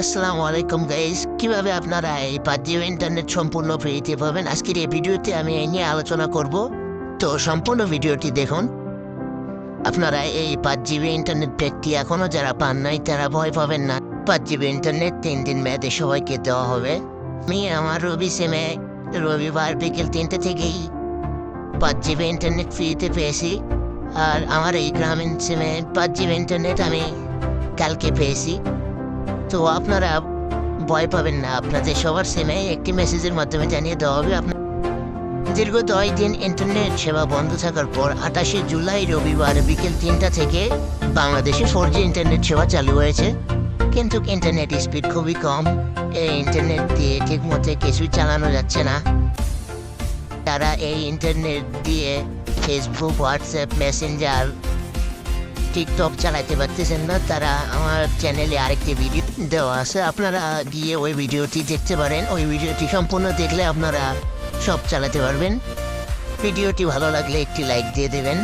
আসসালামু আলাইকুম গাইস, কিভাবে আপনারা এই 5G ইন্টারনেট সম্পূর্ণ ফ্রিতে পাবেন আজকের এই ভিডিওতে আমি এই নিয়ে আলোচনা করব। তো সম্পূর্ণ ভিডিওটি দেখুন। আপনারা এই 5G ইন্টারনেট প্যাকটি এখনও যারা পান নাই তারা ভয় পাবেন না। 5G ইন্টারনেট 3 দিন মেয়াদে সবাইকে দেওয়া হবে। আমি আমার রবি সিমে রবিবার বিকেল 3টে থেকেই 5G ইন্টারনেট ফ্রিতে পেয়েছি। আর আমার এই গ্রামীণ সিমে 5G ইন্টারনেট আমি কালকে পেয়েছি। তো আপনারা ভয় পাবেন না, আপনাদের সবার সিমে একটি মেসেজের মাধ্যমে জানিয়ে দেওয়া হবে। দীর্ঘ 10 দিন ইন্টারনেট সেবা বন্ধ থাকার পর 28শে জুলাই রবিবার বিকেল 3টা থেকে বাংলাদেশে 4G ইন্টারনেট সেবা চালু হয়েছে। কিন্তু ইন্টারনেট স্পিড খুবই কম। এই ইন্টারনেট দিয়ে ঠিকমতো কিছুই চালানো যাচ্ছে না। তারা এই ইন্টারনেট দিয়ে ফেসবুক, হোয়াটসঅ্যাপ, মেসেঞ্জার, টিকটক চালাতে পারতেছেন না। তারা আমার চ্যানেলে আরেকটি ভিডিও দেওয়া আছে, আপনারা গিয়ে ওই ভিডিওটি দেখতে পারেন। ওই ভিডিওটি সম্পূর্ণ দেখলে আপনারা সব চালাতে পারবেন। ভিডিওটি ভালো লাগলে একটি লাইক দিয়ে দেবেন।